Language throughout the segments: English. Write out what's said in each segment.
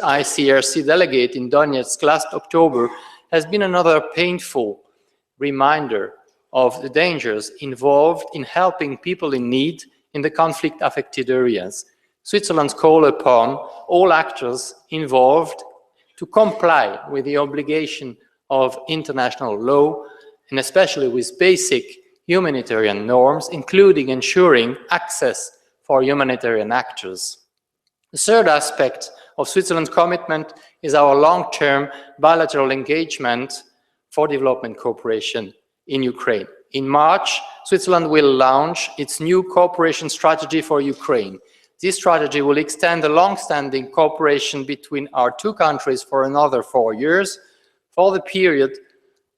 ICRC delegate in Donetsk last October has been another painful reminder of the dangers involved in helping people in need in the conflict-affected areas. Switzerland calls upon all actors involved to comply with the obligation of international law, and especially with basic humanitarian norms, including ensuring access for humanitarian actors. The third aspect of Switzerland's commitment is our long-term bilateral engagement for development cooperation in Ukraine. In March, Switzerland will launch its new cooperation strategy for Ukraine. This strategy will extend the long-standing cooperation between our two countries for another 4 years, for the period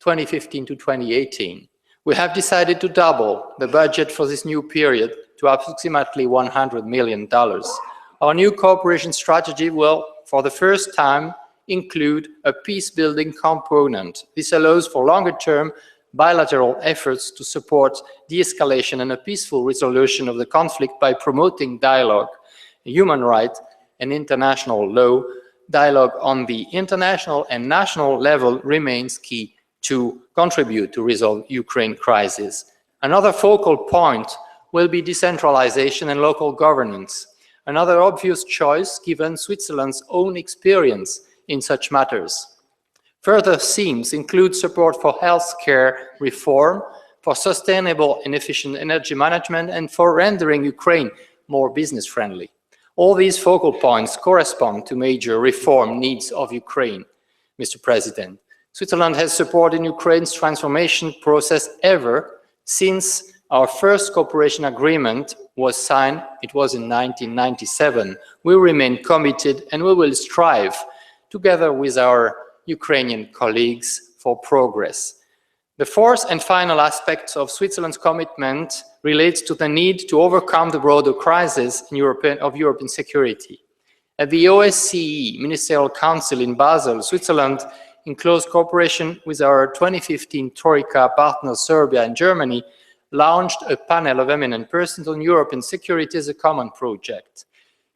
2015 to 2018. We have decided to double the budget for this new period to approximately $100 million. Our new cooperation strategy will, for the first time, include a peace-building component. This allows for longer-term bilateral efforts to support de-escalation and a peaceful resolution of the conflict by promoting dialogue, human rights, and international law. Dialogue on the international and national level remains key to contribute to resolve Ukraine crisis. Another focal point will be decentralization and local governance, another obvious choice given Switzerland's own experience in such matters. Further themes include support for healthcare reform, for sustainable and efficient energy management, and for rendering Ukraine more business-friendly. All these focal points correspond to major reform needs of Ukraine, Mr. President. Switzerland has supported Ukraine's transformation process ever since our first cooperation agreement was signed. It was in 1997. We remain committed and we will strive, together with our Ukrainian colleagues, for progress. The fourth and final aspect of Switzerland's commitment relates to the need to overcome the broader crisis of European security. At the OSCE Ministerial Council in Basel, Switzerland, in close cooperation with our 2015 Troika partners Serbia and Germany, launched a panel of eminent persons on European security as a common project.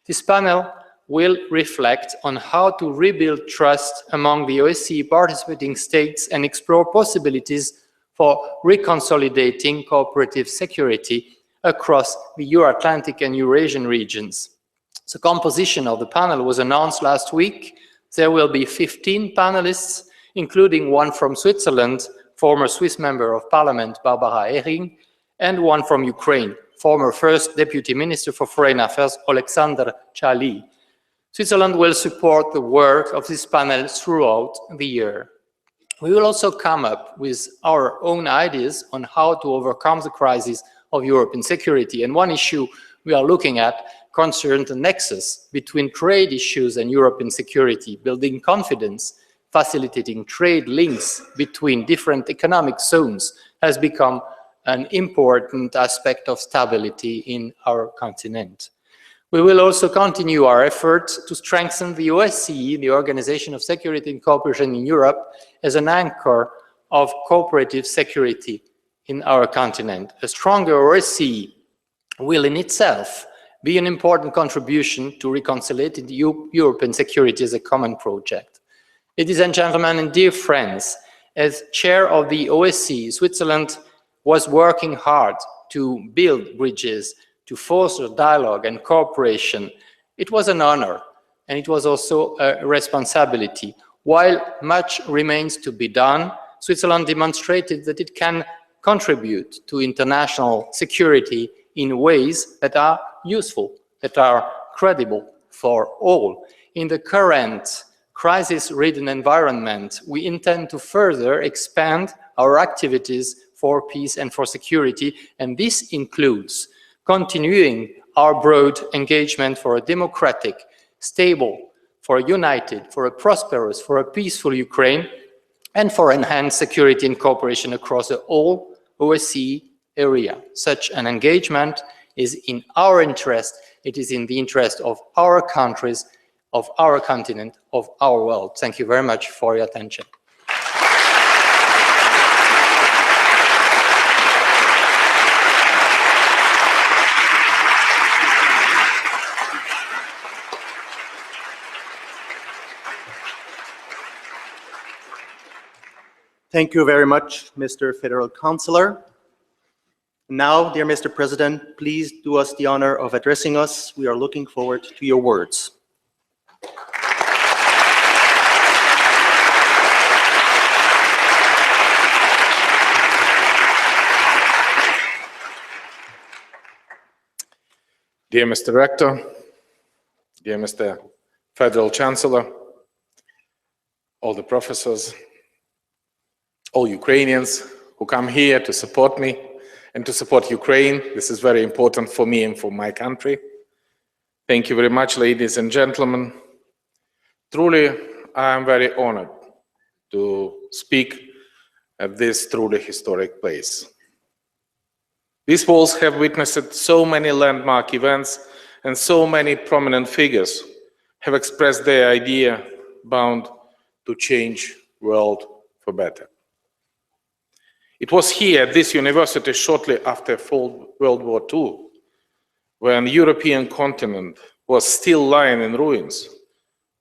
This panel will reflect on how to rebuild trust among the OSCE participating states and explore possibilities for reconsolidating cooperative security across the Euro-Atlantic and Eurasian regions. The composition of the panel was announced last week. There will be 15 panelists, including one from Switzerland, former Swiss Member of Parliament Barbara Ehring, and one from Ukraine, former First Deputy Minister for Foreign Affairs Alexander Chali. Switzerland will support the work of this panel throughout the year. We will also come up with our own ideas on how to overcome the crisis of European security. And one issue we are looking at concerns the nexus between trade issues and European security, building confidence, facilitating trade links between different economic zones has become an important aspect of stability in our continent. We will also continue our efforts to strengthen the OSCE, the Organization of Security and Cooperation in Europe, as an anchor of cooperative security in our continent. A stronger OSCE will in itself be an important contribution to reconciliating European security as a common project. Ladies and gentlemen and dear friends, as chair of the OSCE, Switzerland was working hard to build bridges, to foster dialogue and cooperation. It was an honor, and it was also a responsibility. While much remains to be done, Switzerland demonstrated that it can contribute to international security in ways that are useful, that are credible for all. In the current crisis-ridden environment, we intend to further expand our activities for peace and for security, and this includes continuing our broad engagement for a democratic, stable, for a united, for a prosperous, for a peaceful Ukraine, and for enhanced security and cooperation across the whole OSCE area. Such an engagement is in our interest. It is in the interest of our countries, of our continent, of our world. Thank you very much for your attention. Thank you very much, Mr. Federal Councillor. Now, dear Mr. President, please do us the honor of addressing us. We are looking forward to your words. Dear Mr. Rector, dear Mr. Federal Chancellor, all the professors, all Ukrainians who come here to support me and to support Ukraine. This is very important for me and for my country. Thank you very much, ladies and gentlemen. Truly, I am very honored to speak at this truly historic place. These walls have witnessed so many landmark events, and so many prominent figures have expressed their idea bound to change the world for better. It was here at this university shortly after World War II, when the European continent was still lying in ruins,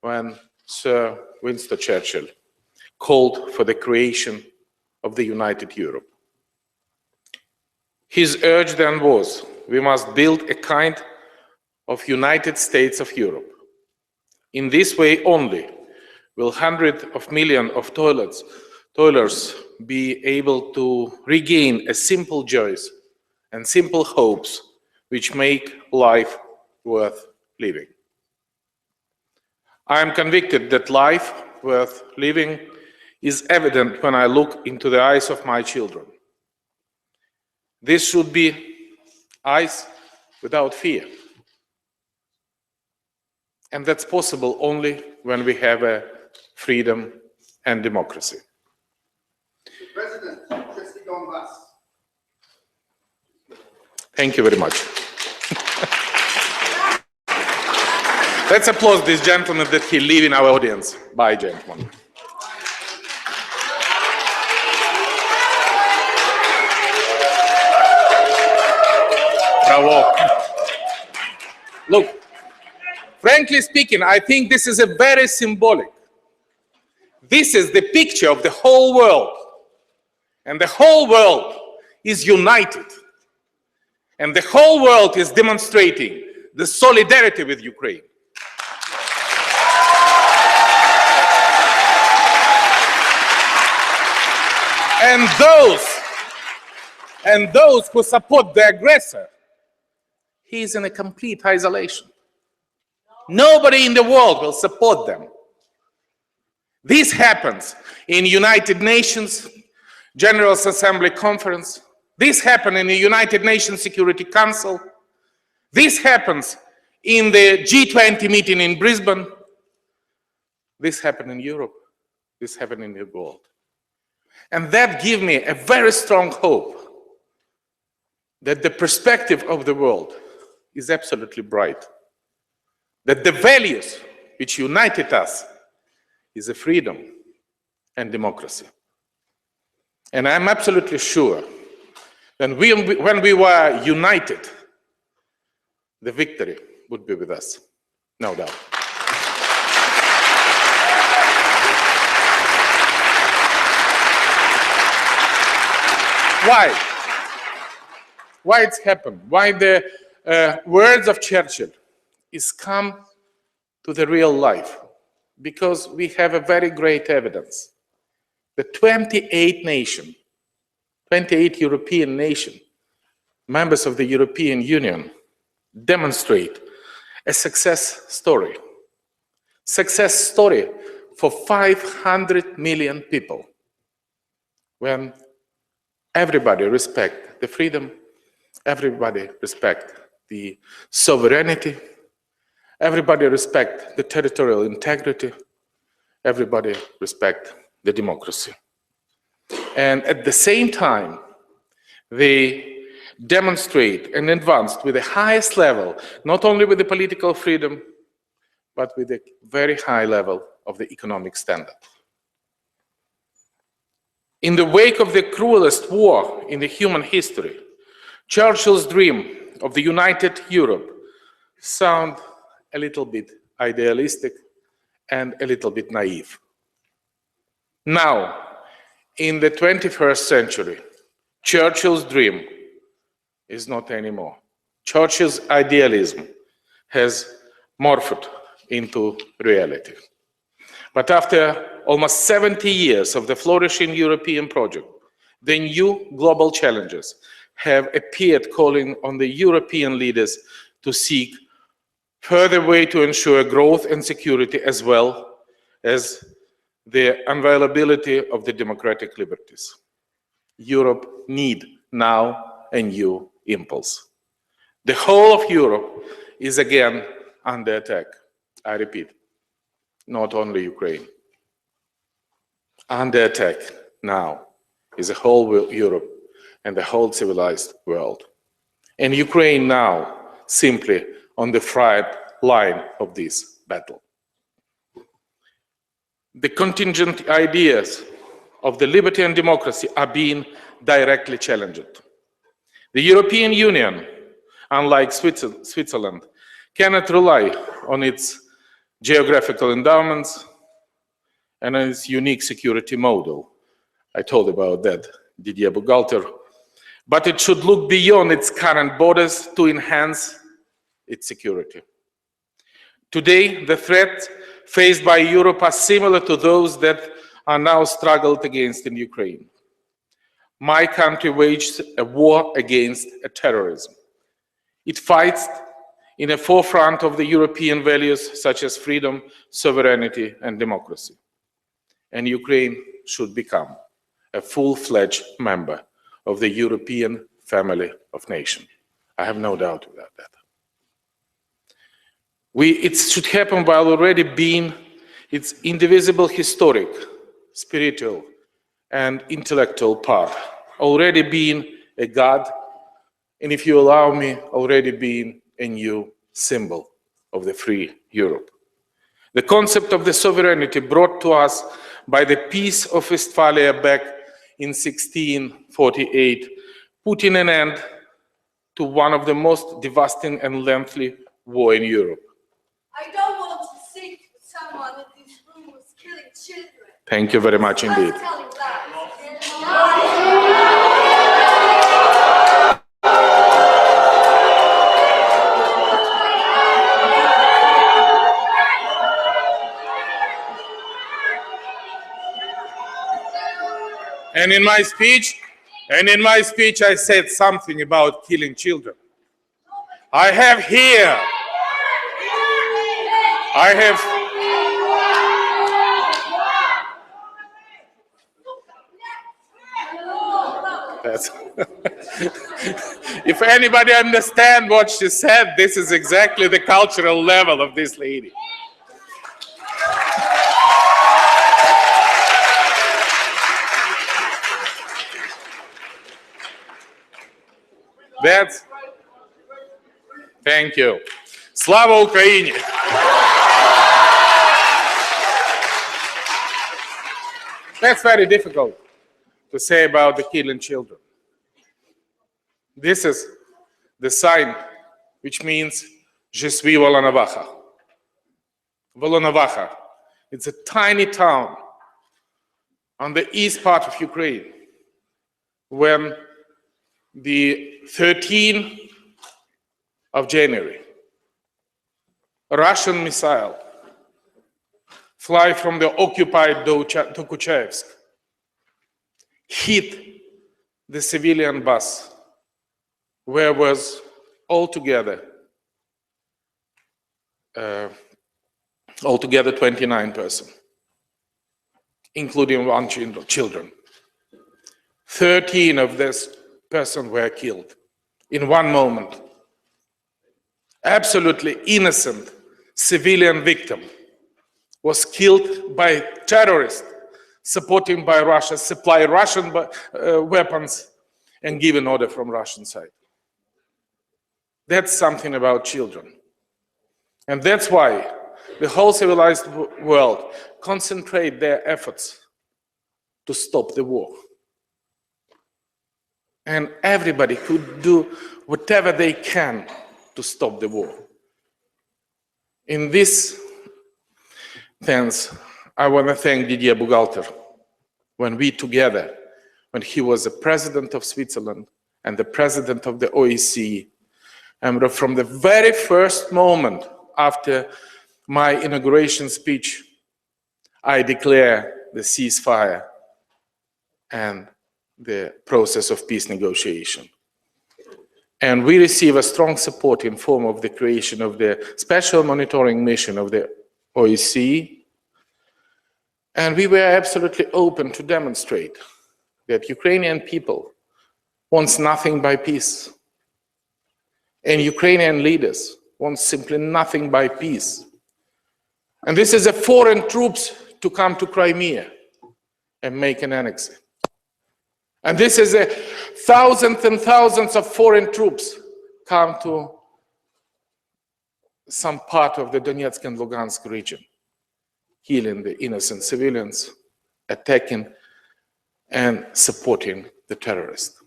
when Sir Winston Churchill called for the creation of the United Europe. His urge then was, we must build a kind of United States of Europe. In this way only will hundreds of millions of toilers be able to regain a simple joys and simple hopes which make life worth living. I am convicted that life worth living is evident when I look into the eyes of my children. This should be eyes without fear. And that's possible only when we have a freedom and democracy. President, Thank you very much. Let's applaud this gentleman that he live in our audience. Bye, gentlemen. Bravo. Look, frankly speaking, I think this is a very symbolic. This is the picture of the whole world. And the whole world is united. And the whole world is demonstrating the solidarity with Ukraine. And those who support the aggressor, he is in a complete isolation. Nobody in the world will support them. This happens in United Nations General Assembly Conference. This happened in the United Nations Security Council. This happens in the G20 meeting in Brisbane. This happened in Europe. This happened in the world. And that gives me a very strong hope that the perspective of the world is absolutely bright. That the values which united us is a freedom and democracy. And I'm absolutely sure that when we were united, the victory would be with us, no doubt. Why? Why it's happened? Why the words of Churchill is come to the real life? Because we have a very great evidence. The 28 European nations, members of the European Union, demonstrate a success story. Success story for 500 million people. When everybody respects the freedom, everybody respects the sovereignty, everybody respects the territorial integrity, everybody respects the democracy. And at the same time, they demonstrate and advance with the highest level, not only with the political freedom, but with a very high level of the economic standard. In the wake of the cruelest war in the human history, Churchill's dream of the united Europe sounds a little bit idealistic and a little bit naive. Now, in the 21st century, Churchill's dream is not anymore. Churchill's idealism has morphed into reality. But after almost 70 years of the flourishing European project, the new global challenges have appeared, calling on the European leaders to seek further way to ensure growth and security, as well as the availability of the democratic liberties. Europe needs now a new impulse. The whole of Europe is again under attack. I repeat, not only Ukraine. Under attack now is the whole Europe and the whole civilized world. And Ukraine now simply on the front line of this battle. The contingent ideas of the liberty and democracy are being directly challenged. The European Union, unlike Switzerland, cannot rely on its geographical endowments and on its unique security model. I told about that, Didier Bugalter. But it should look beyond its current borders to enhance its security. Today, the threats faced by Europe are similar to those that are now struggled against in Ukraine. My country waged a war against terrorism. It fights in the forefront of the European values such as freedom, sovereignty, and democracy. And Ukraine should become a full-fledged member of the European family of nations. I have no doubt about that. It should happen while already being its indivisible historic, spiritual, and intellectual part, already being a God, and if you allow me, already being a new symbol of the free Europe. The concept of the sovereignty brought to us by the Peace of Westphalia back in 1648, putting an end to one of the most devastating and lengthy wars in Europe. I don't want to sit with someone in this room who's killing children. Thank you very much indeed. That's telling lies. And in my speech, I said something about killing children. I have here, that's if anybody understands what she said, this is exactly the cultural level of this lady. Thank you. Slava Ukraini! That's very difficult to say about the killing children. This is the sign which means Je suis Volnovakha. Volnovakha. It's a tiny town on the east part of Ukraine. When the 13th of January, a Russian missile fly from the occupied Tukuchevsk hit the civilian bus where was altogether 29 persons, including one children. 13 of these persons were killed in one moment. Absolutely innocent civilian victim was killed by terrorists supported by Russia, supply Russian weapons and given order from Russian side. That's something about children. And that's why the whole civilized world concentrate their efforts to stop the war. And everybody could do whatever they can to stop the war. In this I want to thank Didier Bugalter. When we together, when he was the president of Switzerland and the president of the OEC, and from the very first moment after my inauguration speech, I declare the ceasefire and the process of peace negotiation. And we receive a strong support in form of the creation of the special monitoring mission of the OEC. And we were absolutely open to demonstrate that Ukrainian people wants nothing but peace. And Ukrainian leaders want simply nothing but peace. And this is a foreign troops to come to Crimea and make an annexation. And this is a thousands and thousands of foreign troops come to some part of the Donetsk and Lugansk region, killing the innocent civilians, attacking and supporting the terrorists.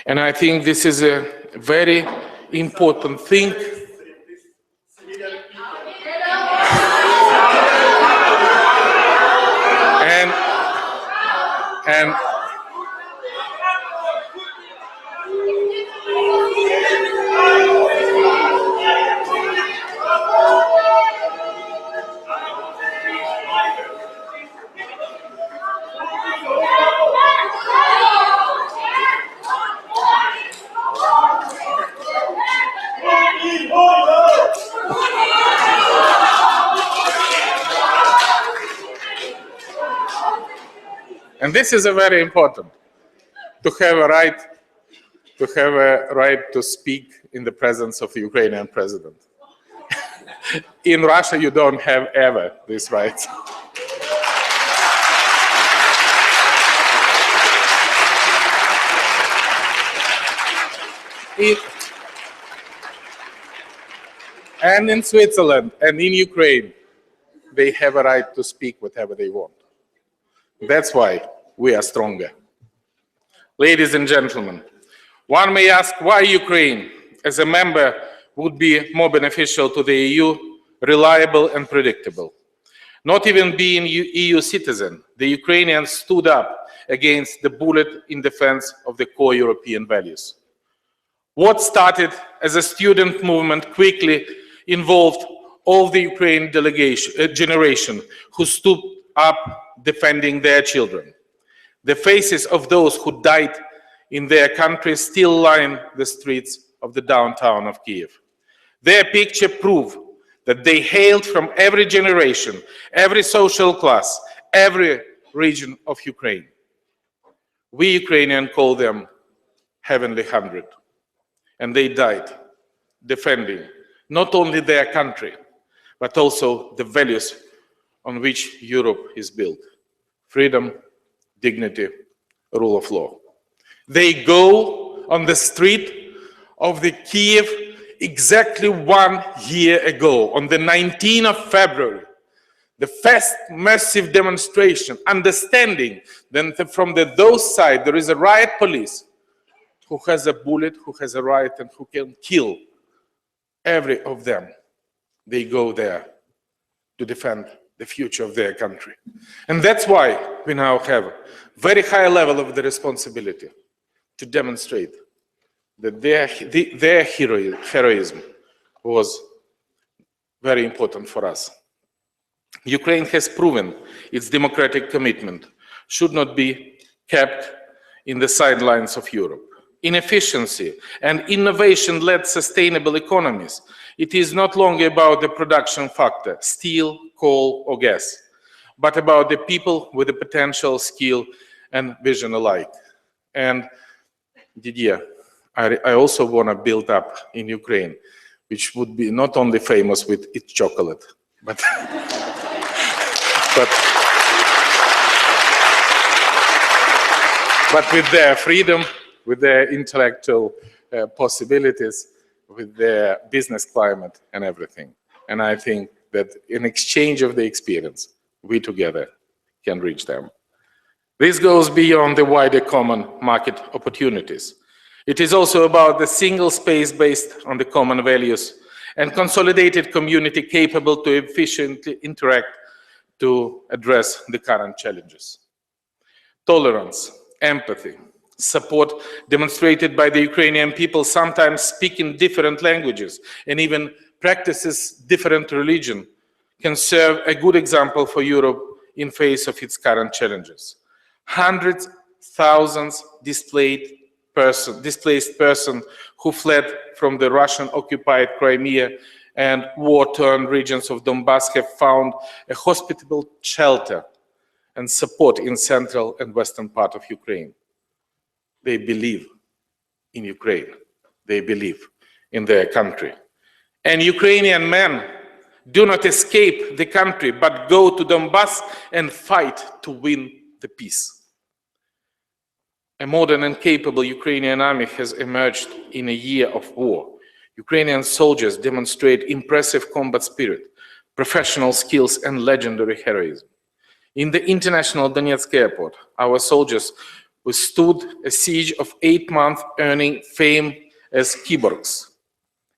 And I think this is a very important thing. And this is a very important, to have a right to speak in the presence of the Ukrainian president. In Russia, you don't have ever these rights. And in Switzerland and in Ukraine, they have a right to speak whatever they want. That's why we are stronger. Ladies and gentlemen, one may ask why Ukraine, as a member, would be more beneficial to the EU, reliable and predictable. Not even being EU citizen, the Ukrainians stood up against the bullet in defense of the core European values. What started as a student movement quickly involved all the Ukrainian generation who stood up defending their children. The faces of those who died in their country still line the streets of the downtown of Kiev. Their picture proves that they hailed from every generation, every social class, every region of Ukraine. We Ukrainians call them Heavenly 100. And they died defending not only their country, but also the values on which Europe is built: freedom, dignity, rule of law. They go on the street of the Kiev exactly 1 year ago, on the 19th of February, the first massive demonstration, understanding that from those sides there is a riot police who has a bullet, who has a right, and who can kill every of them. They go there to defend the future of their country. And that's why we now have a very high level of the responsibility to demonstrate that their heroism was very important for us. Ukraine has proven its democratic commitment should not be kept in the sidelines of Europe. Inefficiency and innovation-led sustainable economies. It is not longer about the production factor, steel, coal, or gas, but about the people with the potential, skill, and vision alike. And Didier, I also want to build up in Ukraine, which would be not only famous with its chocolate, but with their freedom, with their intellectual possibilities, with their business climate and everything. And I think that in exchange of the experience, we together can reach them. This goes beyond the wider common market opportunities. It is also about the single space based on the common values and consolidated community capable to efficiently interact to address the current challenges. Tolerance, empathy, support demonstrated by the Ukrainian people, sometimes speaking different languages and even practices different religion, can serve a good example for Europe in face of its current challenges. Hundreds, thousands displaced persons who fled from the Russian-occupied Crimea and war-torn regions of Donbass have found a hospitable shelter and support in central and western part of Ukraine. They believe in Ukraine. They believe in their country. And Ukrainian men do not escape the country, but go to Donbass and fight to win the peace. A modern and capable Ukrainian army has emerged in a year of war. Ukrainian soldiers demonstrate impressive combat spirit, professional skills, and legendary heroism. In the international Donetsk airport, our soldiers withstood a siege of 8 months, earning fame as kyborgs.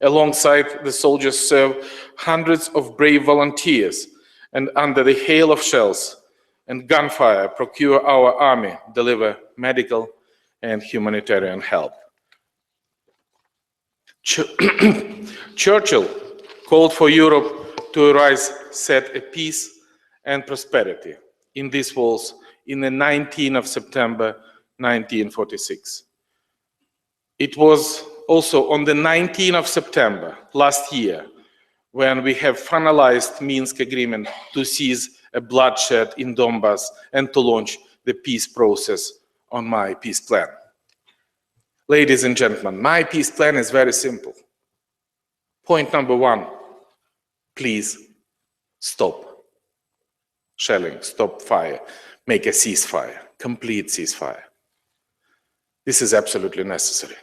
Alongside the soldiers serve hundreds of brave volunteers, and under the hail of shells and gunfire, procure our army deliver medical and humanitarian help. Churchill called for Europe to arise, set a peace and prosperity in these walls in the 19th of September 1946. It was also on the 19th of September last year when we have finalized Minsk agreement to cease a bloodshed in Donbass and to launch the peace process on my peace plan. Ladies and gentlemen, my peace plan is very simple. Point number 1, please stop shelling, stop fire, make a ceasefire, complete ceasefire. This is absolutely necessary.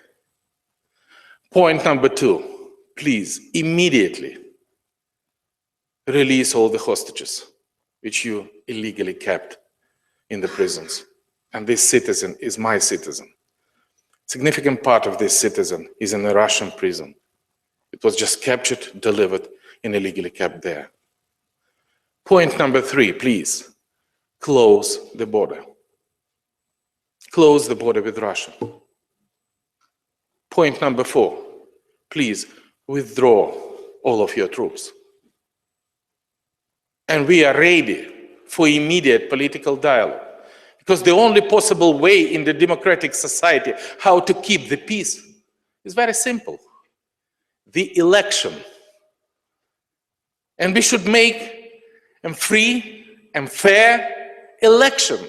Point number 2, please immediately release all the hostages which you illegally kept in the prisons. And this citizen is my citizen. Significant part of this citizen is in a Russian prison. It was just captured, delivered, and illegally kept there. Point number 3, please, close the border. Close the border with Russia. Point number 4, please withdraw all of your troops. And we are ready for immediate political dialogue. Because the only possible way in the democratic society how to keep the peace is very simple. The election. And we should make a free and fair election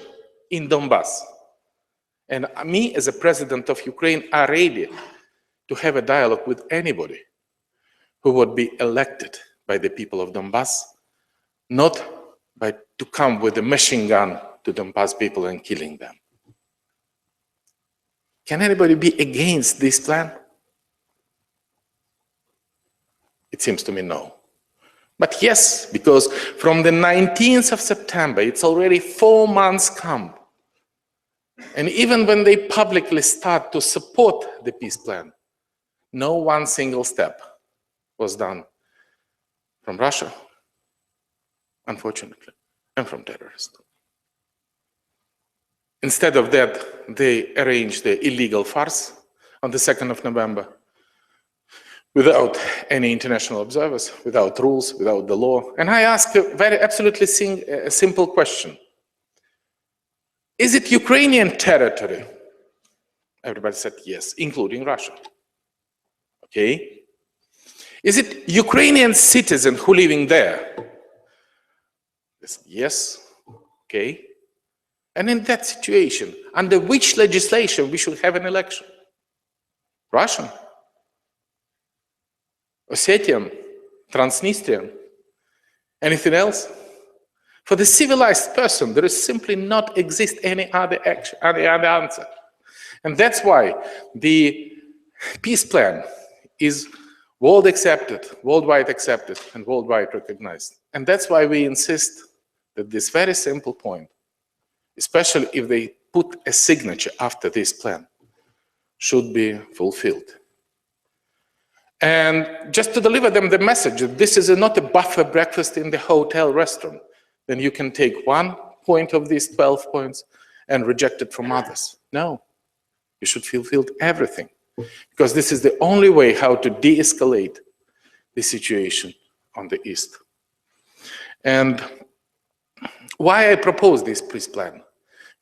in Donbass. And me, as a president of Ukraine, are ready to have a dialogue with anybody who would be elected by the people of Donbass, not to come with a machine gun to Donbass people and killing them. Can anybody be against this plan? It seems to me no. But yes, because from the 19th of September, it's already 4 months come. And even when they publicly start to support the peace plan, no one single step was done from Russia, unfortunately, and from terrorists. Instead of that, they arranged the illegal farce on the 2nd of November without any international observers, without rules, without the law. And I ask a very absolutely simple question. Is it Ukrainian territory? Everybody said yes, including Russia. Okay. Is it Ukrainian citizens who living there? Yes. Okay. And in that situation, under which legislation we should have an election? Russian? Ossetian? Transnistrian? Anything else? For the civilized person, there is simply not exist any other answer. And that's why the peace plan is worldwide accepted, and worldwide recognized. And that's why we insist that this very simple point, especially if they put a signature after this plan, should be fulfilled. And just to deliver them the message that this is not a buffet breakfast in the hotel restaurant. Then you can take one point of these 12 points and reject it from others. No, you should fulfill everything, because this is the only way how to de-escalate the situation on the East. And why I propose this peace plan?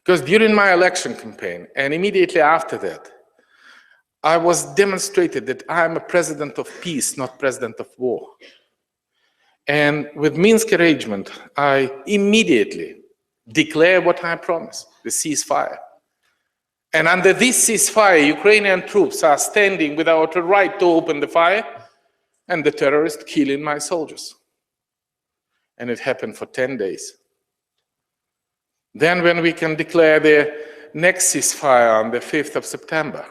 Because during my election campaign and immediately after that, I was demonstrated that I'm a president of peace, not president of war. And with Minsk arrangement, I immediately declare what I promised, the ceasefire. And under this ceasefire, Ukrainian troops are standing without a right to open the fire, and the terrorists killing my soldiers. And it happened for 10 days. Then when we can declare the next ceasefire on the 5th of September,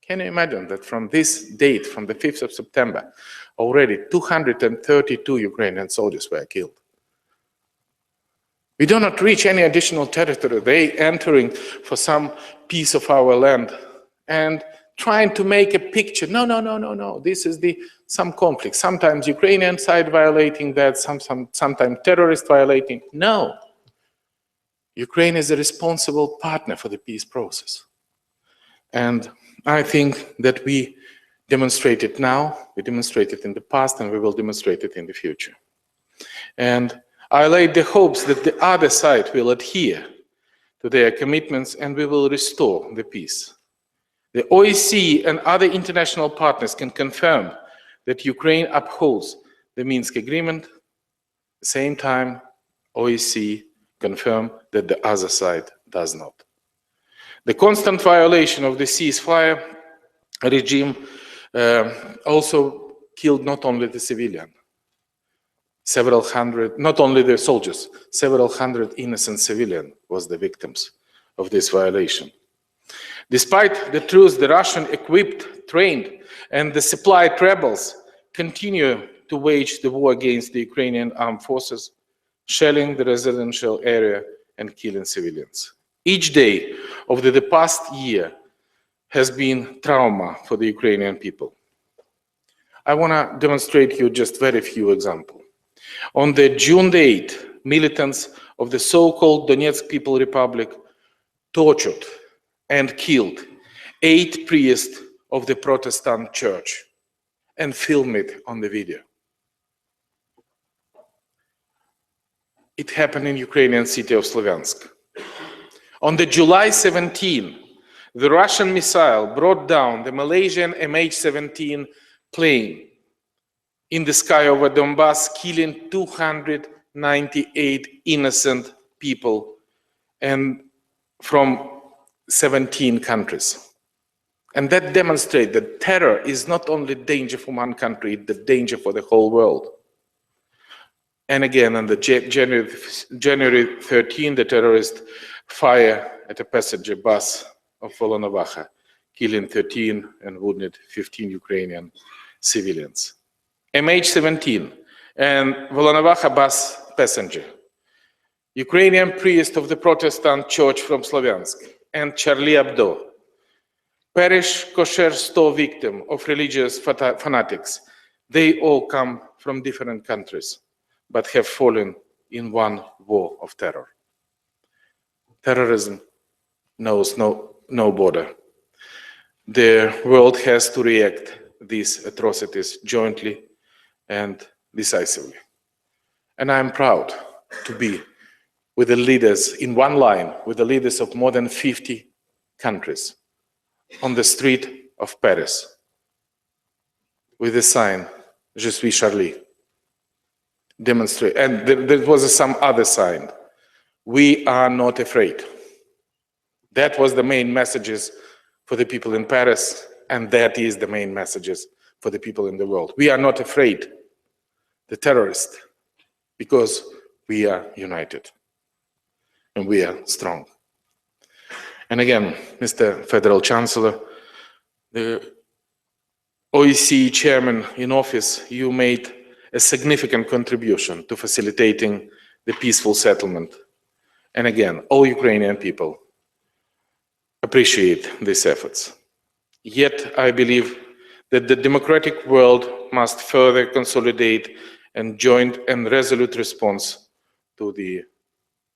can you imagine that from this date, from the 5th of September, already 232 Ukrainian soldiers were killed. We do not reach any additional territory. They entering for some piece of our land and trying to make a picture. No. This is some conflict. Sometimes Ukrainian side violating that, sometimes terrorists violating. No. Ukraine is a responsible partner for the peace process. And I think that we demonstrate it now, we demonstrate it in the past, and we will demonstrate it in the future. And I lay the hopes that the other side will adhere to their commitments and we will restore the peace. The OSCE and other international partners can confirm that Ukraine upholds the Minsk agreement. At the same time, OSCE confirm that the other side does not. The constant violation of the ceasefire regime also killed not only the civilian, several hundred, not only the soldiers, several hundred innocent civilians was the victims of this violation. Despite the truth, the Russian equipped, trained, and the supplied rebels continue to wage the war against the Ukrainian armed forces, shelling the residential area and killing civilians. Each day of the past year has been trauma for the Ukrainian people. I want to demonstrate you just very few examples. On the June 8th, militants of the so-called Donetsk People Republic tortured and killed 8 priests of the Protestant church and filmed it on the video. It happened in Ukrainian city of Slavyansk. On the July 17th, the Russian missile brought down the Malaysian MH17 plane in the sky over Donbass, killing 298 innocent people and from 17 countries. And that demonstrates that terror is not only danger for one country, it's the danger for the whole world. And again, on the January 13, the terrorists fire at a passenger bus of Volnovakha, killing 13 and wounded 15 Ukrainian civilians. MH17 and Volnovakha bus passenger, Ukrainian priest of the Protestant church from Slavyansk, and Charlie Hebdo, parish kosher store victim of religious fanatics. They all come from different countries, but have fallen in one war of terror. Terrorism knows no border. The world has to react these atrocities jointly and decisively. And I'm proud to be with the leaders in one line, with the leaders of more than 50 countries on the street of Paris with the sign, Je suis Charlie. Demonstrate, and there was some other sign, we are not afraid. That was the main messages for the people in Paris, and that is the main messages for the people in the world. We are not afraid, the terrorists, because we are united and we are strong. And again, Mr. Federal Chancellor, the OSCE chairman in office, you made a significant contribution to facilitating the peaceful settlement. And again, all Ukrainian people appreciate these efforts. Yet I believe that the democratic world must further consolidate a joint and resolute response to the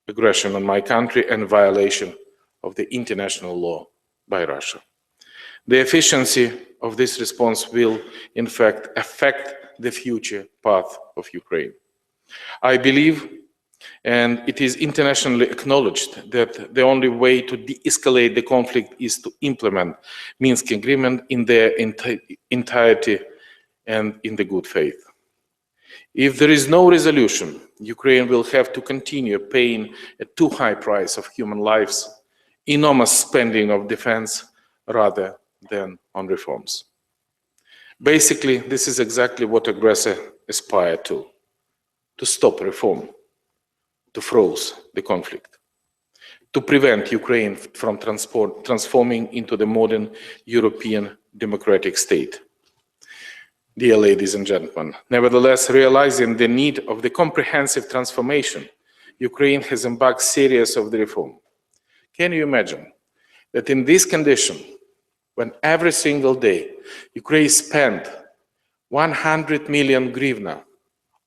aggression on my country and violation of the international law by Russia. The efficiency of this response will, in fact, affect the future path of Ukraine. I believe, and it is internationally acknowledged, that the only way to de-escalate the conflict is to implement Minsk agreement in their entirety and in the good faith. If there is no resolution, Ukraine will have to continue paying a too high price of human lives, enormous spending of defense, rather than on reforms. Basically, this is exactly what aggressors aspire to stop reform, to freeze the conflict, to prevent Ukraine from transforming into the modern European democratic state. Dear ladies and gentlemen, nevertheless, realizing the need of the comprehensive transformation, Ukraine has embarked series of the reform. Can you imagine that in this condition, when every single day Ukraine spent 100 million hryvnia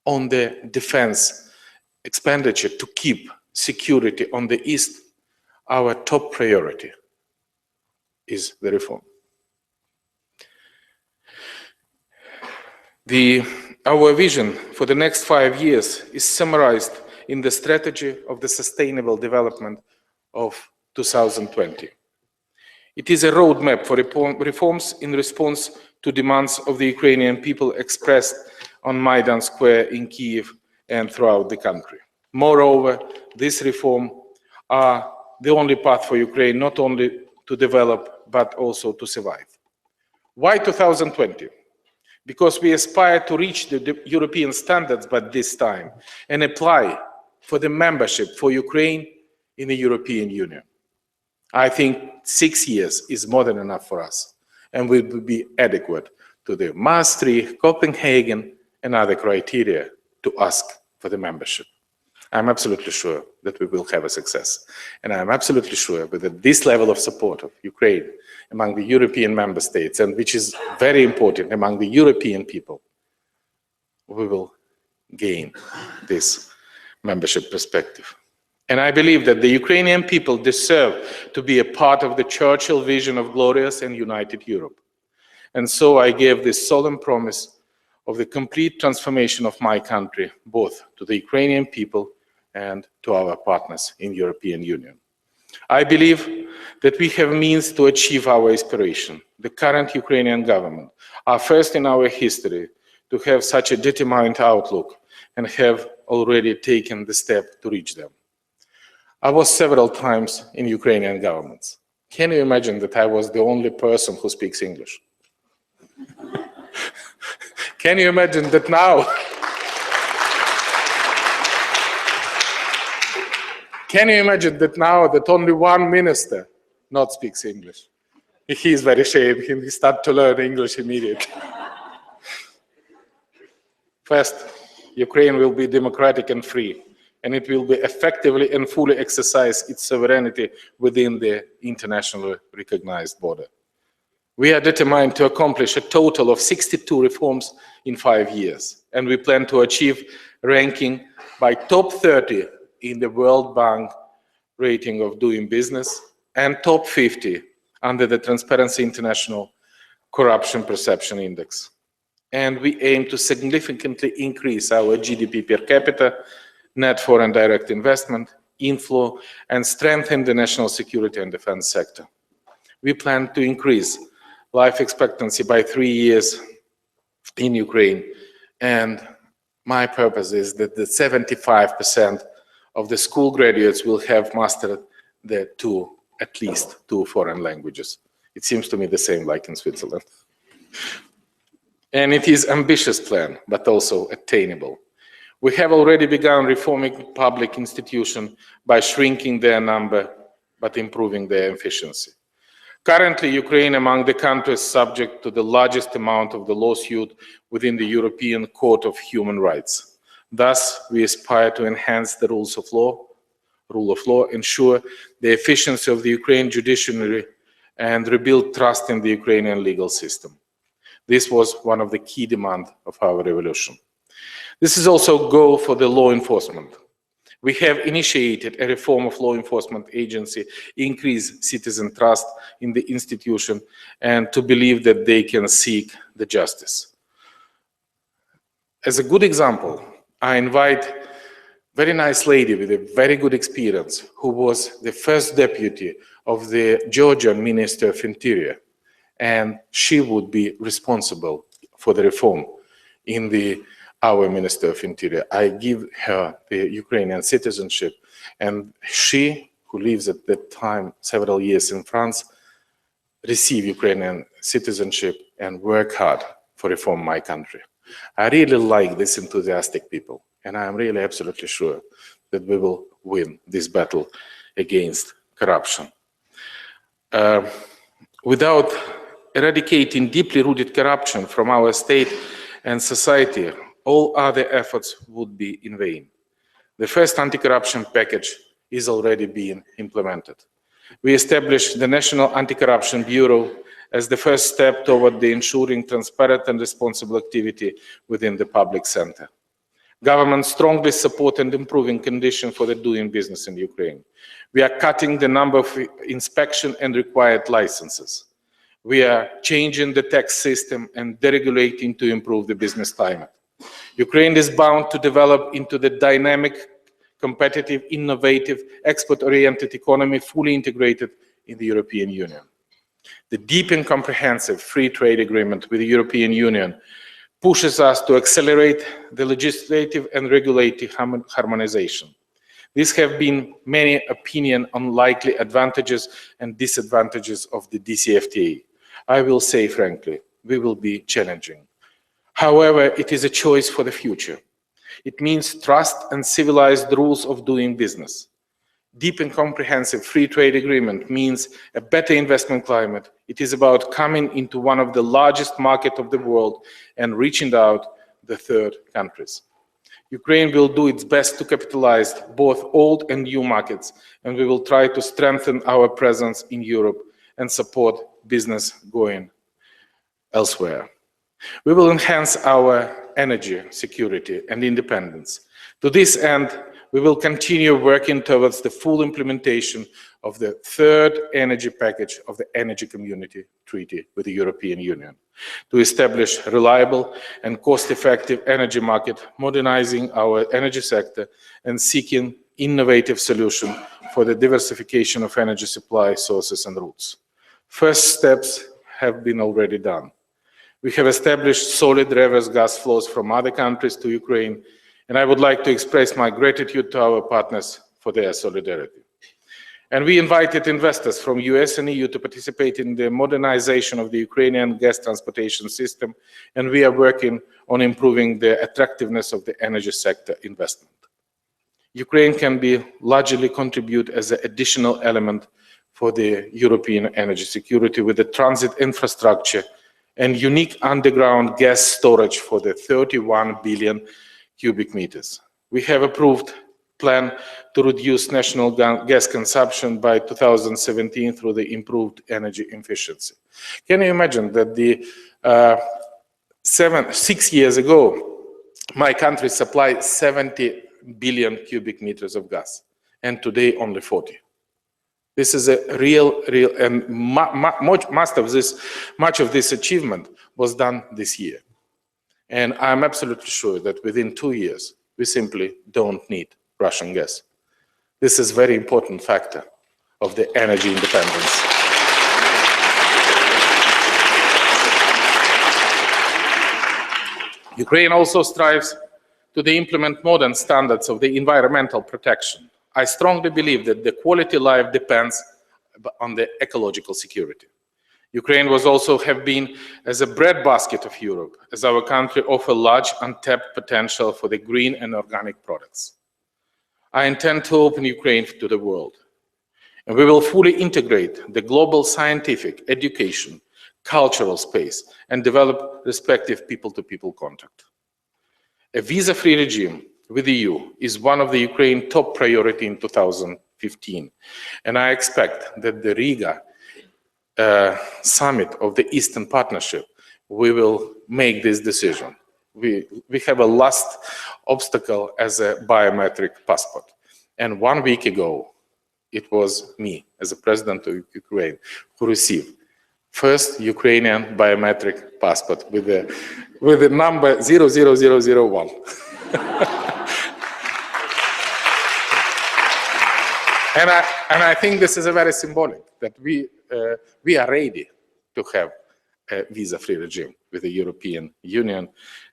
on the defense expenditure to keep security on the East, our top priority is the reform. Our vision for the next 5 years is summarized in the strategy of the sustainable development of 2020. It is a roadmap for reforms in response to demands of the Ukrainian people expressed on Maidan Square in Kyiv and throughout the country. Moreover, these reforms are the only path for Ukraine not only to develop, but also to survive. Why 2020? Because we aspire to reach the European standards by this time and apply for the membership for Ukraine in the European Union. I think 6 years is more than enough for us and will be adequate to the Maastricht, Copenhagen, and other criteria to ask for the membership. I'm absolutely sure that we will have a success. And I'm absolutely sure that this level of support of Ukraine among the European member states, and which is very important among the European people, we will gain this membership perspective. And I believe that the Ukrainian people deserve to be a part of the Churchill vision of glorious and united Europe. And so I gave this solemn promise of the complete transformation of my country, both to the Ukrainian people and to our partners in the European Union. I believe that we have means to achieve our aspiration. The current Ukrainian government are first in our history to have such a determined outlook and have already taken the step to reach them. I was several times in Ukrainian governments. Can you imagine that I was the only person who speaks English? Can you imagine that now? Can you imagine that now that only one minister not speaks English? He is very ashamed. He started to learn English immediately. First, Ukraine will be democratic and free, and it will be effectively and fully exercise its sovereignty within the internationally recognized border. We are determined to accomplish a total of 62 reforms in 5 years, and we plan to achieve ranking by top 30 in the World Bank rating of doing business and top 50 under the Transparency International Corruption Perception Index. And we aim to significantly increase our GDP per capita, net foreign direct investment, inflow, and strengthen the national security and defense sector. We plan to increase life expectancy by 3 years in Ukraine, and my purpose is that the 75% of the school graduates will have mastered at least two foreign languages. It seems to me the same like in Switzerland. And it is an ambitious plan, but also attainable. We have already begun reforming public institutions by shrinking their number, but improving their efficiency. Currently, Ukraine among the countries subject to the largest amount of the lawsuit within the European Court of Human Rights. Thus, we aspire to enhance the rule of law, ensure the efficiency of the Ukrainian judiciary, and rebuild trust in the Ukrainian legal system. This was one of the key demands of our revolution. This is also a goal for the law enforcement. We have initiated a reform of law enforcement agency, increase citizen trust in the institution, and to believe that they can seek the justice. As a good example, I invite a very nice lady with a very good experience who was the first deputy of the Georgian Minister of Interior, and she would be responsible for the reform in our Minister of Interior. I give her the Ukrainian citizenship, and she, who lives at that time several years in France, receive Ukrainian citizenship and work hard for reform my country. I really like these enthusiastic people, and I am really absolutely sure that we will win this battle against corruption. Without eradicating deeply rooted corruption from our state and society, all other efforts would be in vain. The first anti-corruption package is already being implemented. We established the National Anti-Corruption Bureau as the first step toward the ensuring transparent and responsible activity within the public center. Government strongly support and improving conditions for the doing business in Ukraine. We are cutting the number of inspection and required licenses. We are changing the tax system and deregulating to improve the business climate. Ukraine is bound to develop into the dynamic, competitive, innovative, export-oriented economy fully integrated in the European Union. The deep and comprehensive free trade agreement with the European Union pushes us to accelerate the legislative and regulative harmonization. These have been many opinions on likely advantages and disadvantages of the DCFTA. I will say frankly, we will be challenging. However, it is a choice for the future. It means trust and civilized rules of doing business. Deep and comprehensive free trade agreement means a better investment climate. It is about coming into one of the largest markets of the world and reaching out the third countries. Ukraine will do its best to capitalize both old and new markets, and we will try to strengthen our presence in Europe and support business going elsewhere. We will enhance our energy security and independence. To this end, we will continue working towards the full implementation of the third energy package of the Energy Community Treaty with the European Union to establish reliable and cost-effective energy market, modernizing our energy sector and seeking innovative solutions for the diversification of energy supply sources and routes. First steps have been already done. We have established solid reverse gas flows from other countries to Ukraine, and I would like to express my gratitude to our partners for their solidarity. And we invited investors from US and EU to participate in the modernization of the Ukrainian gas transportation system, and we are working on improving the attractiveness of the energy sector investment. Ukraine can be largely contribute as an additional element for the European energy security with the transit infrastructure and unique underground gas storage for the 31 billion cubic meters. We have approved a plan to reduce national gas consumption by 2017 through the improved energy efficiency. Can you imagine that 6 years ago, my country supplied 70 billion cubic meters of gas, and today only 40. This is a real, and much of this achievement was done this year. And I'm absolutely sure that within 2 years, we simply don't need Russian gas. This is a very important factor of the energy independence. Ukraine also strives to implement modern standards of the environmental protection. I strongly believe that the quality of life depends on the ecological security. Ukraine was also have been as a breadbasket of Europe, as our country offers large untapped potential for the green and organic products. I intend to open Ukraine to the world, and we will fully integrate the global scientific, education, cultural space, and develop respective people-to-people contact. A visa-free regime with the EU is one of the Ukraine's top priority in 2015, and I expect that the Riga summit of the Eastern Partnership we will make this decision. We have a last obstacle as a biometric passport. And 1 week ago, it was me, as the president of Ukraine, who received first Ukrainian biometric passport with the number 00001. And I think this is a very symbolic, that we are ready to have a visa-free regime with the European Union,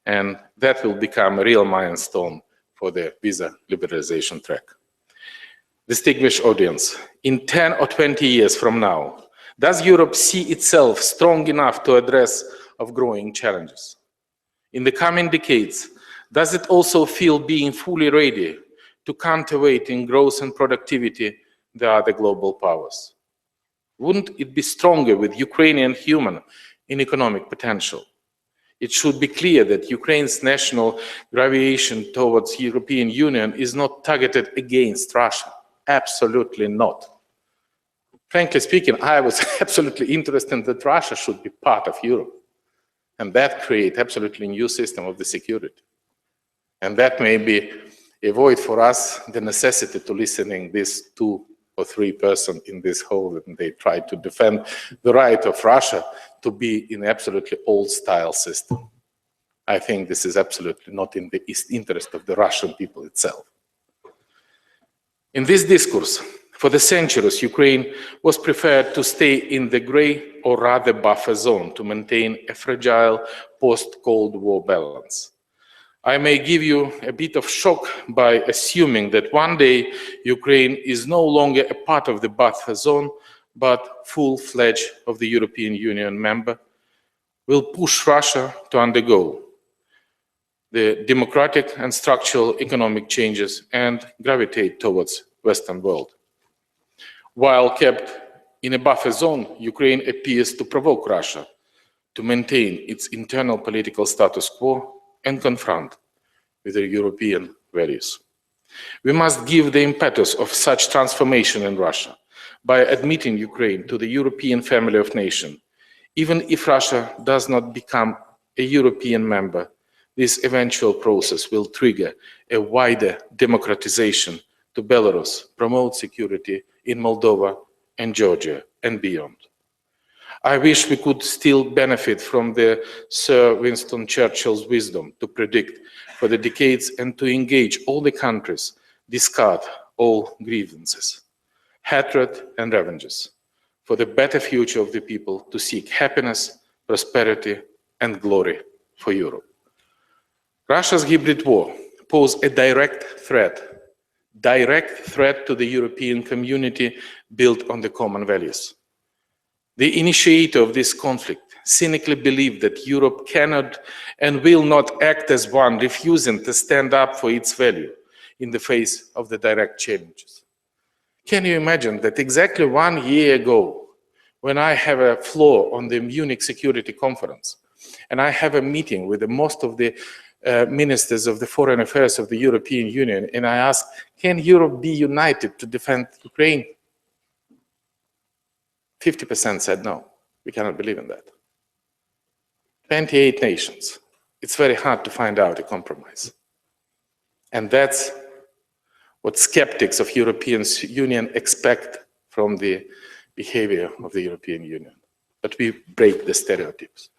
and that will become a real milestone for the visa liberalization track. Distinguished audience, in 10 or 20 years from now, does Europe see itself strong enough to address of growing challenges? In the coming decades, does it also feel being fully ready to counterweight in growth and productivity the other global powers? Wouldn't it be stronger with Ukrainian human and economic potential? It should be clear that Ukraine's national gravitation towards the European Union is not targeted against Russia. Absolutely not. Frankly speaking, I was absolutely interested that Russia should be part of Europe. And that creates absolutely new system of the security. And that may be avoid for us the necessity to listening this 2 or 3 person in this hall, and they try to defend the right of Russia to be in absolutely old style system. I think this is absolutely not in the interest of the Russian people itself. In this discourse, for the centuries, Ukraine was preferred to stay in the gray or rather buffer zone to maintain a fragile post-Cold War balance. I may give you a bit of shock by assuming that one day Ukraine is no longer a part of the buffer zone, but full-fledged of the European Union member, will push Russia to undergo the democratic and structural economic changes and gravitate towards Western world. While kept in a buffer zone, Ukraine appears to provoke Russia to maintain its internal political status quo and confront with the European values. We must give the impetus of such transformation in Russia by admitting Ukraine to the European family of nations. Even if Russia does not become a European member, this eventual process will trigger a wider democratization to Belarus, promote security in Moldova and Georgia and beyond. I wish we could still benefit from the Sir Winston Churchill's wisdom to predict for the decades and to engage all the countries, discard all grievances, hatred and revenges, for the better future of the people to seek happiness, prosperity and glory for Europe. Russia's hybrid war poses a direct threat to the European community built on the common values. The initiator of this conflict cynically believed that Europe cannot and will not act as one, refusing to stand up for its value in the face of the direct challenges. Can you imagine that exactly 1 year ago, when I have a floor on the Munich Security Conference, and I have a meeting with most of the ministers of the foreign affairs of the European Union, and I ask, can Europe be united to defend Ukraine? 50% said no, we cannot believe in that. 28 nations, it's very hard to find out a compromise. And that's what skeptics of European Union expect from the behavior of the European Union. But we break the stereotypes.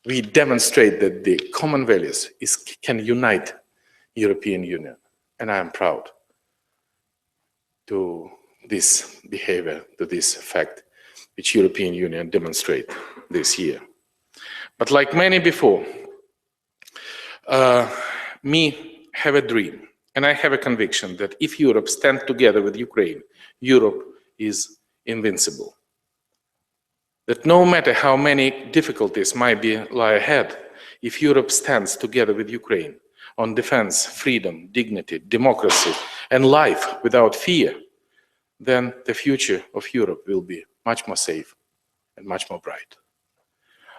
We demonstrate that the common values can unite European Union. And I am proud to this behavior, to this fact, which European Union demonstrate this year. But like many before, me have a dream, and I have a conviction that if Europe stands together with Ukraine, Europe is invincible. That no matter how many difficulties might lie ahead, if Europe stands together with Ukraine on defense, freedom, dignity, democracy, and life without fear, then the future of Europe will be much more safe and much more bright.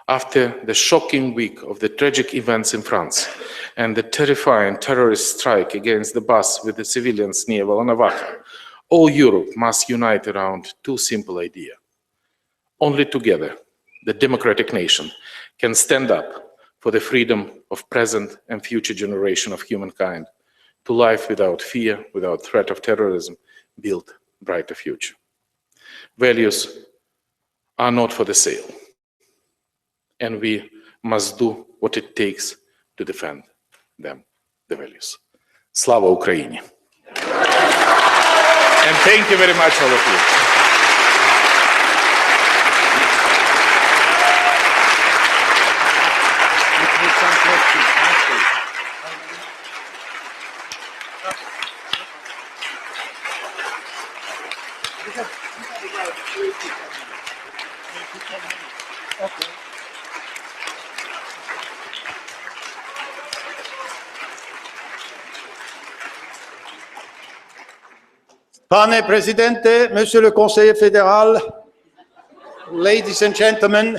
After the shocking week of the tragic events in France and the terrifying terrorist strike against the bus with the civilians near Volnovakha, all Europe must unite around two simple ideas. Only together, the democratic nation can stand up for the freedom of present and future generation of humankind, to life without fear, without threat of terrorism, build a brighter future. Values are not for the sale, and we must do what it takes to defend them, the values. Slava Ukraini! And thank you very much, all of you. Pane Presidente, Monsieur le Conseiller fédéral, ladies and gentlemen.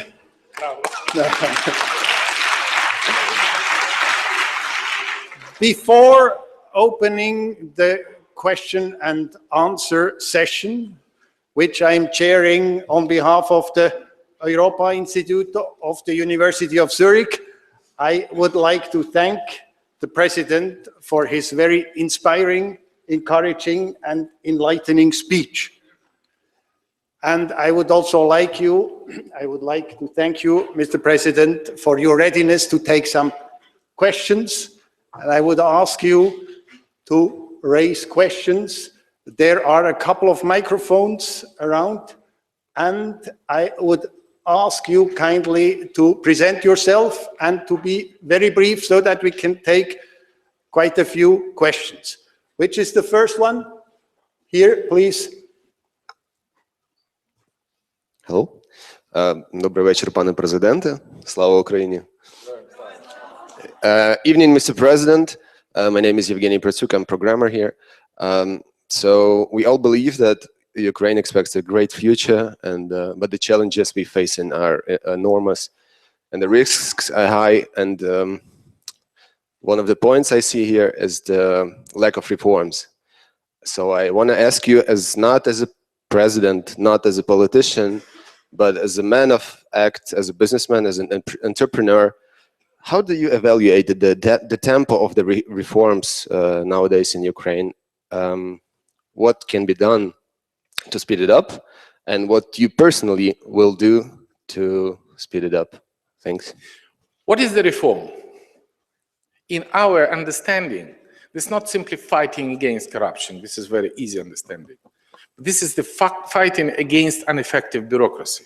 Before opening the question and answer session, which I'm chairing on behalf of the Europa Institute of the University of Zurich, I would like to thank the President for his very inspiring, encouraging and enlightening speech. And I would also like to thank you, Mr. President, for your readiness to take some questions. And I would ask you to raise questions. There are a couple of microphones around, and I would ask you kindly to present yourself and to be very brief so that we can take quite a few questions. Which is the first one? Here, please. Hello. Добрий вечір, пане президенте. Слава Україні. Evening, Mr. President. My name is Evgeny Pratsuk. I'm a programmer here. So we all believe that Ukraine expects a great future, but the challenges we face are enormous, and the risks are high. And one of the points I see here is the lack of reforms. So I want to ask you, not as a president, not as a politician, but as a man of act, as a businessman, as an entrepreneur, how do you evaluate the tempo of the reforms nowadays in Ukraine? What can be done to speed it up, and what you personally will do to speed it up? Thanks. What is the reform? In our understanding, this is not simply fighting against corruption. This is very easy understanding. This is the fighting against ineffective bureaucracy,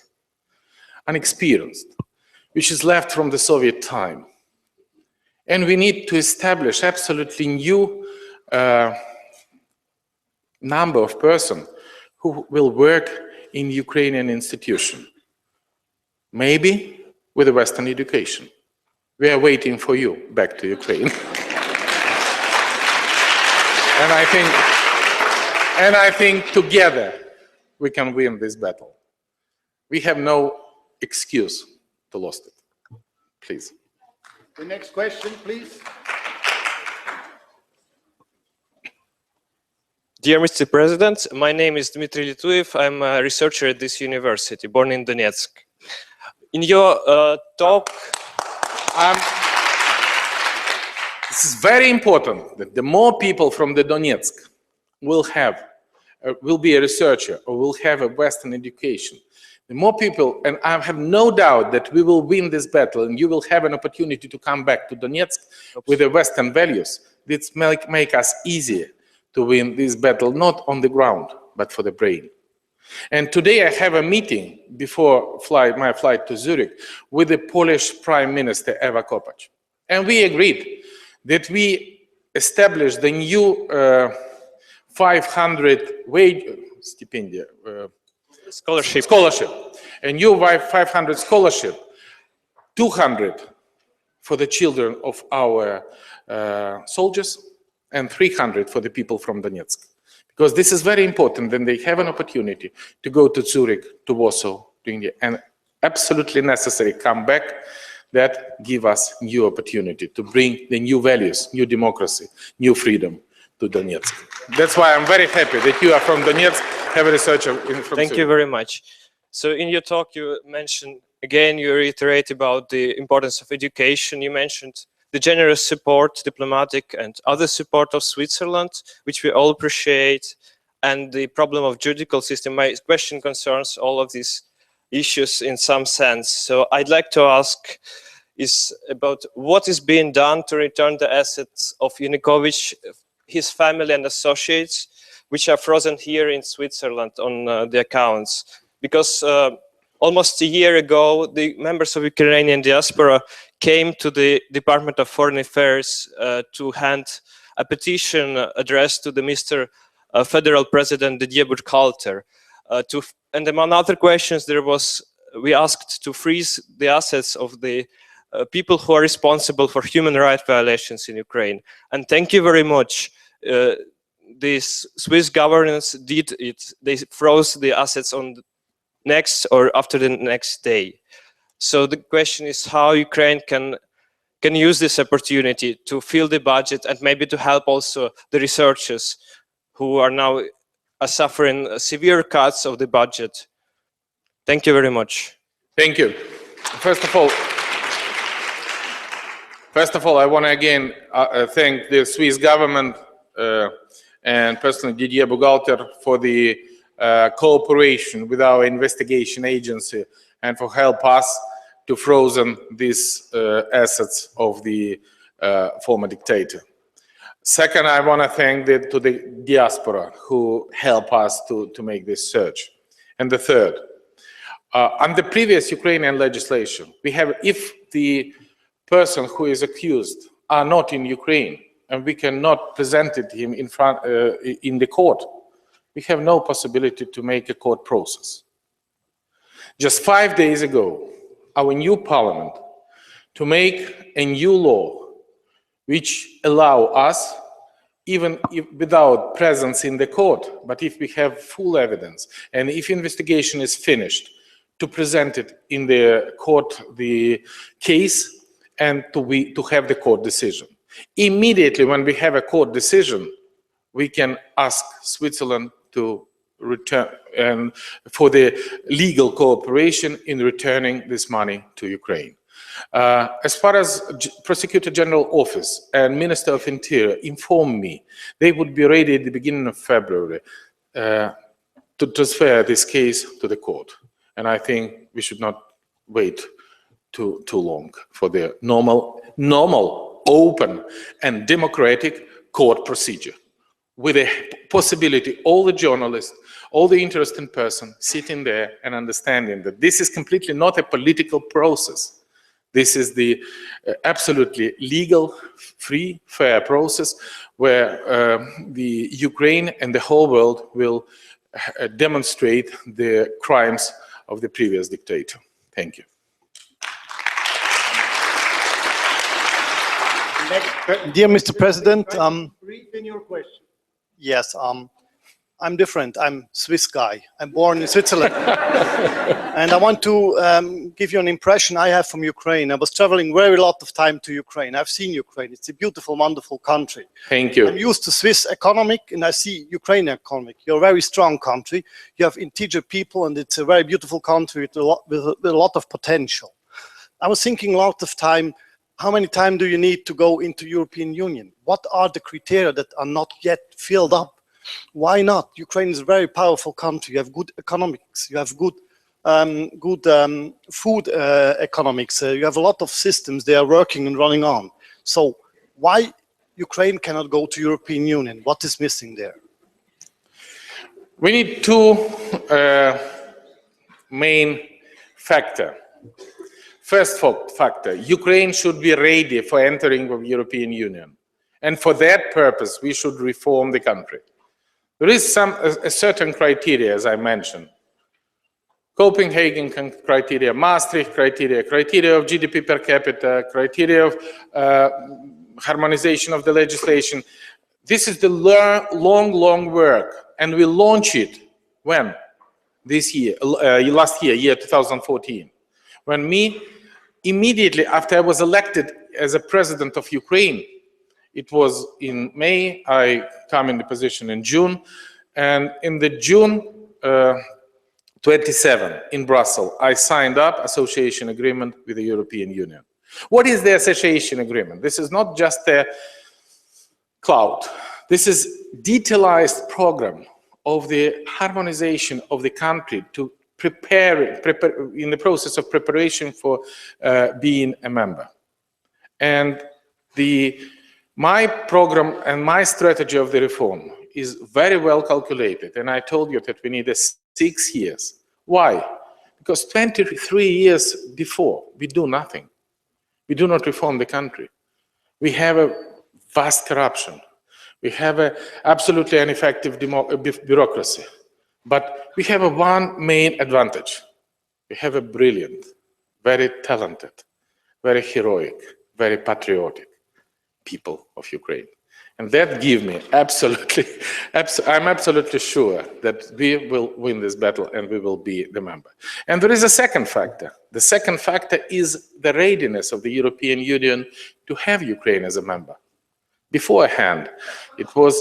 unexperienced, which is left from the Soviet time. And we need to establish absolutely new number of persons who will work in Ukrainian institution, maybe with a Western education. We are waiting for you back to Ukraine. And I think together we can win this battle. We have no excuse to lose it. Please. The next question, please. Dear Mr. President, my name is Dmitry Lituev. I'm a researcher at this university, born in Donetsk. In your talk, this is very important that the more people from the Donetsk will be a researcher or will have a Western education, the more people, and I have no doubt that we will win this battle and you will have an opportunity to come back to Donetsk with the Western values. This make us easier to win this battle, not on the ground, but for the brain. And today I have a meeting before my flight to Zurich with the Polish Prime Minister Ewa Kopacz. And we agreed that we establish the new 500 scholarship, a new 500 scholarship, 200 for the children of our soldiers and 300 for the people from Donetsk. Because this is very important, then they have an opportunity to go to Zurich, to Warsaw, to India, and absolutely necessary come back. That give us new opportunity to bring the new values, new democracy, new freedom to Donetsk. That's why I'm very happy that you are from Donetsk, have a researcher from thank Zurich. you very much. So in your talk, you mentioned Again, you reiterate about the importance of education. You mentioned the generous support, diplomatic and other support of Switzerland, which we all appreciate, and the problem of judicial system. My question concerns all of these issues in some sense. So I'd like to ask is about what is being done to return the assets of Yanukovych, his family and associates, which are frozen here in Switzerland on the accounts. Because almost a year ago, the members of Ukrainian diaspora came to the Department of Foreign Affairs to hand a petition addressed to the Mr. Federal President Didier Burkhalter. And among other questions, we asked to freeze the assets of the people who are responsible for human rights violations in Ukraine. And thank you very much. This Swiss governance did it. They froze the assets on the next or after the next day. So the question is how Ukraine can use this opportunity to fill the budget and maybe to help also the researchers who are now suffering severe cuts of the budget. Thank you very much. Thank you. First of all, I want to again thank the Swiss government and personally Didier Burkhalter for the cooperation with our investigation agency and for help us to frozen these assets of the former dictator. Second, I want to thank to the diaspora who help us to make this search. And the third, under previous Ukrainian legislation, we have, if the person who is accused are not in Ukraine and we cannot present him in the court, we have no possibility to make a court process. Just 5 days ago, our new parliament to make a new law which allow us, even if without presence in the court, but if we have full evidence and if investigation is finished, to present it in the court, the case, and to have the court decision. Immediately when we have a court decision, we can ask Switzerland to return and for the legal cooperation in returning this money to Ukraine. As far as Prosecutor General Office and Minister of Interior informed me, they would be ready at the beginning of February to transfer this case to the court. And I think we should not wait too long for the normal, open and democratic court procedure, with a possibility all the journalists, all the interested persons sitting there and understanding that this is completely not a political process. This is the absolutely legal, free, fair process where the Ukraine and the whole world will demonstrate the crimes of the previous dictator. Thank you. Dear Mr. President, Brief in your question. yes, I'm different. I'm Swiss guy. I'm born in Switzerland. And I want to give you an impression I have from Ukraine. I was traveling very lot of time to Ukraine. I've seen Ukraine. It's a beautiful, wonderful country. Thank you. I'm used to Swiss economic and I see Ukrainian economic. You're a very strong country. You have integer people and it's a very beautiful country with a lot of potential. I was thinking a lot of time, how many time do you need to go into European Union? What are the criteria that are not yet filled up? Why not? Ukraine is a very powerful country. You have good economics. You have good food economics. You have a lot of systems. They are working and running on. So why Ukraine cannot go to European Union? What is missing there? We need two main factors. First factor, Ukraine should be ready for entering the European Union. And for that purpose, we should reform the country. There is a certain criteria, as I mentioned. Copenhagen criteria, Maastricht criteria, criteria of GDP per capita, criteria of harmonization of the legislation. This is the long work, and we launch it when? This year, last year, 2014. When immediately after I was elected as a president of Ukraine, it was in May, I come in the position in June, and in the June 27 in Brussels, I signed up association agreement with the European Union. What is the association agreement? This is not just a cloud. This is detailed program of the harmonization of the country to prepare in the process of preparation for being a member. And my program and my strategy of the reform is very well calculated. And I told you that we need 6 years. Why? Because 23 years before, we do nothing. We do not reform the country. We have a vast corruption. We have an absolutely ineffective bureaucracy. But we have one main advantage. We have a brilliant, very talented, very heroic, very patriotic people of Ukraine. And that gives me I'm absolutely sure that we will win this battle and we will be the member. And there is a second factor. The second factor is the readiness of the European Union to have Ukraine as a member. Beforehand, it was,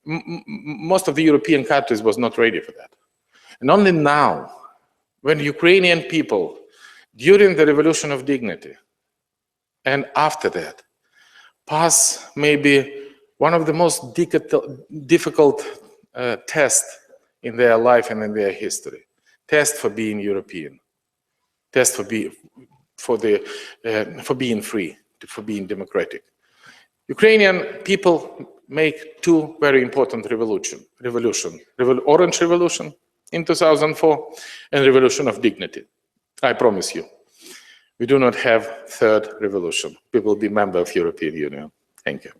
most of the European countries was not ready for that. And only now, when Ukrainian people, during the Revolution of Dignity, and after that, pass maybe one of the most difficult tests in their life and in their history. Test for being European. Test for being free, for being democratic. Ukrainian people make two very important revolutions. Orange Revolution in 2004 and Revolution of Dignity. I promise you. We do not have third revolution. We will be member of European Union. Thank you.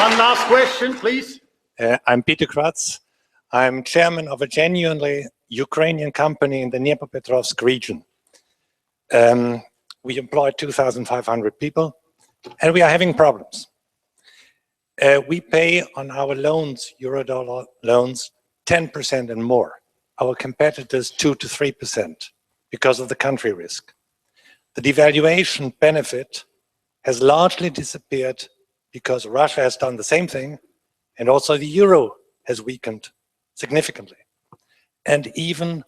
One last question, please. I'm Peter Kratz. I'm chairman of a genuinely Ukrainian company in the Dnipropetrovsk region. We employ 2,500 people, and we are having problems. We pay on our loans, Eurodollar loans, 10% and more. Our competitors 2 to 3% because of the country risk. The devaluation benefit has largely disappeared because Russia has done the same thing, and also the euro has weakened significantly. And even,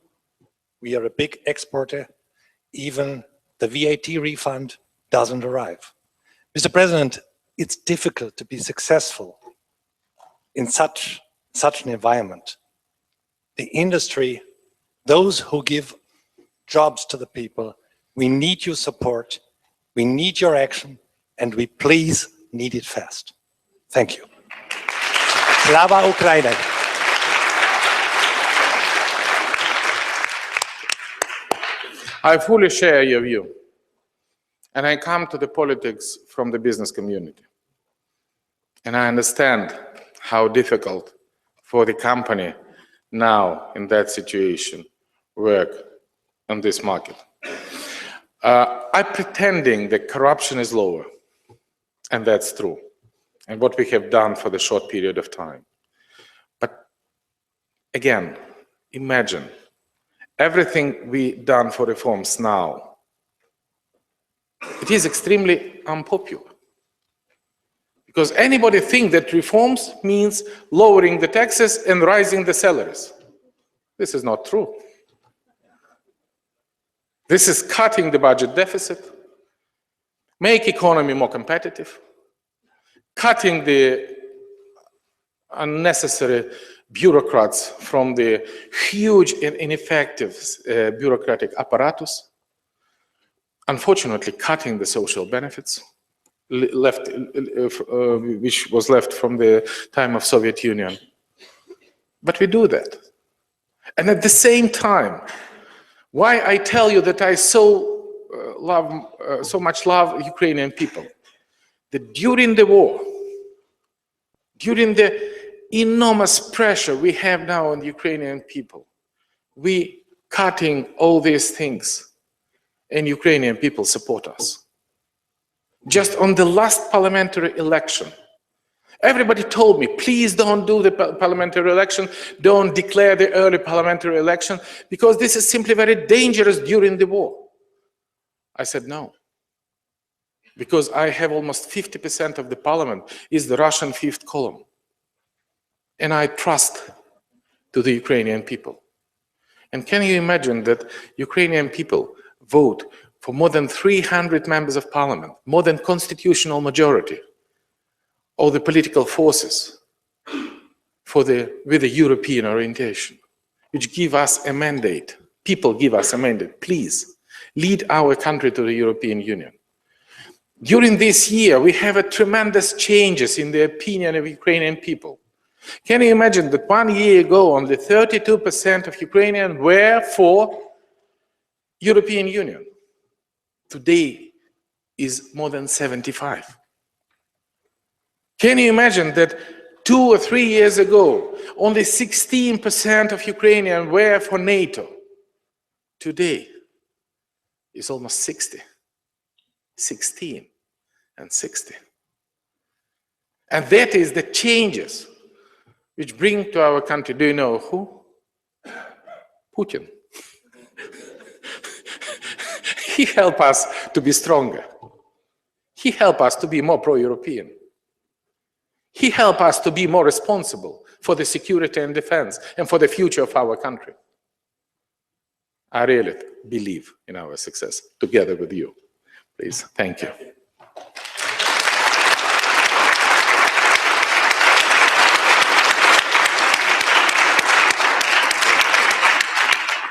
we are a big exporter, even the VAT refund doesn't arrive. Mr. President, it's difficult to be successful in such an environment. The industry, those who give jobs to the people, we need your support, we need your action, and we please need it fast. Thank you. Slava Ukraini. I fully share your view. And I come to the politics from the business community. And I understand how difficult for the company now in that situation work on this market. I'm pretending that corruption is lower, and that's true, and what we have done for the short period of time. But again, imagine everything we've done for reforms now. It is extremely unpopular. Because anybody thinks that reforms means lowering the taxes and rising the salaries. This is not true. This is cutting the budget deficit, make economy more competitive, cutting the unnecessary bureaucrats from the huge and ineffective bureaucratic apparatus, unfortunately cutting the social benefits which was left from the time of Soviet Union. But we do that. And at the same time, why I tell you that I so much love Ukrainian people, that during the war, during the enormous pressure we have now on the Ukrainian people, we cutting all these things, and Ukrainian people support us. Just on the last parliamentary election, everybody told me, please don't do the parliamentary election, don't declare the early parliamentary election, because this is simply very dangerous during the war. I said no, because I have almost 50% of the parliament is the Russian fifth column. and I trust to the Ukrainian people. And can you imagine that Ukrainian people vote for more than 300 members of parliament, more than constitutional majority, all the political forces with a European orientation, which give us a mandate. People give us a mandate. Please lead our country to the European Union. During this year, we have a tremendous changes in the opinion of Ukrainian people. Can you imagine that 1 year ago, only 32% of Ukrainians were for European Union? Today is more than 75. Can you imagine that 2 or 3 years ago, only 16% of Ukrainians were for NATO? Today is almost 60. 16 and 60. And that is the changes which bring to our country, do you know who? Putin. He helped us to be stronger. He helped us to be more pro-European. He helped us to be more responsible for the security and defense and for the future of our country. I really believe in our success together with you. Please, thank you.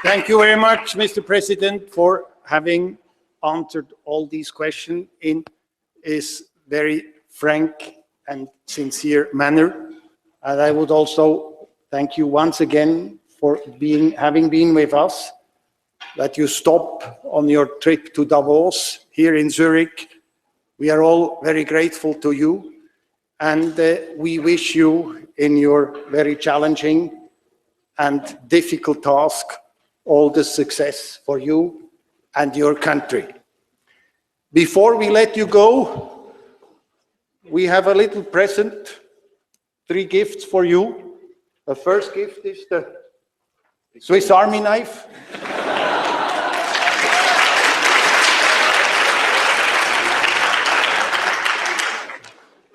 Thank you very much, Mr. President, for having answered all these questions in his very frank and sincere manner. And I would also thank you once again for having been with us, that you stop on your trip to Davos here in Zurich. We are all very grateful to you, and we wish you in your very challenging and difficult task all the success for you and your country. Before we let you go, we have a little present, 3 gifts for you. The first gift is the Swiss Army knife.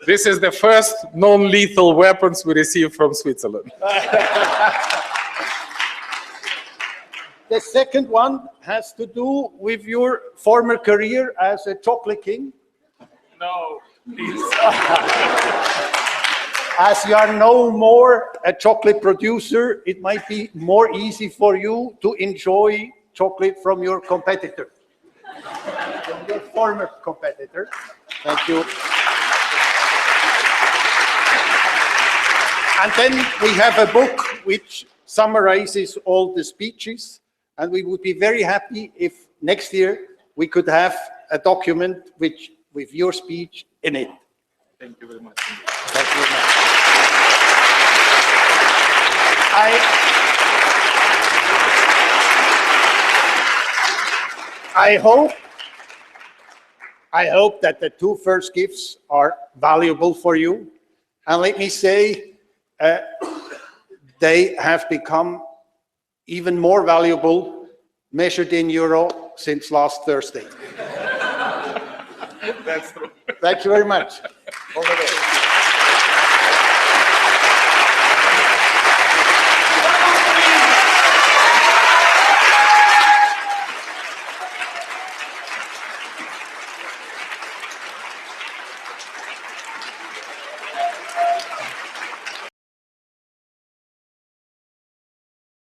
This is the first non-lethal weapons we received from Switzerland. The second one has to do with your former career as a chocolate king. No, please. As you are no more a chocolate producer, it might be more easy for you to enjoy chocolate from your competitor, from your former competitor. Thank you. And then we have a book which summarizes all the speeches, and we would be very happy if next year we could have a document with your speech in it. Thank you very much. Thank you very much. I hope that the 2 first gifts are valuable for you. And let me say, they have become even more valuable measured in euro since last Thursday. That's true. Thank you very much. All the best.